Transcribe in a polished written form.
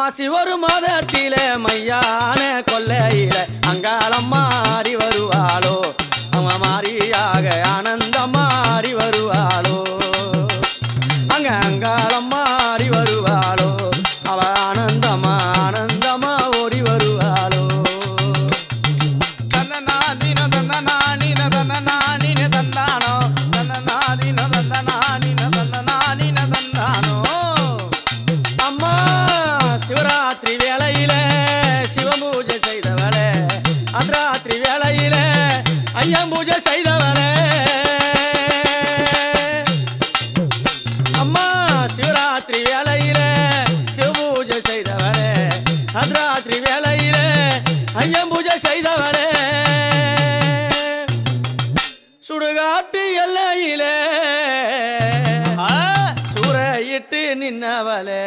மாசி ஒரு மாதத்திலே மையான கொல்லையில அங்காளம்மா ஆடி வருவாளோ அவ மாறியாக ஆனந்தம்மா ஆடி வருவாளோ அங்க அங்காளம்மா ஆடி வருவாளோ அவ ஆனந்தம்மா ஆனந்தம்மா ஓடி வருவாளோ தன்னநாதின தன்னநானின தன்னநானின தந்தானோ தன்னநாதின தன்னநானின தன்னநானின தந்தானோ அம்மா சிவராத்திரி வேளையில சிவபூஜை செய்தவளே அர்த்தராத்திரி வேளையில ஐயம் பூஜை செய்தவளே அம்மா சிவராத்திரி வேளையில சிவபூஜை செய்தவளே அர்த்தராத்திரி வேளையில ஐயம் பூஜை செய்தவளே சுடுகாட்டு எல்லையிலே சூறையிட்டு நின்னவளே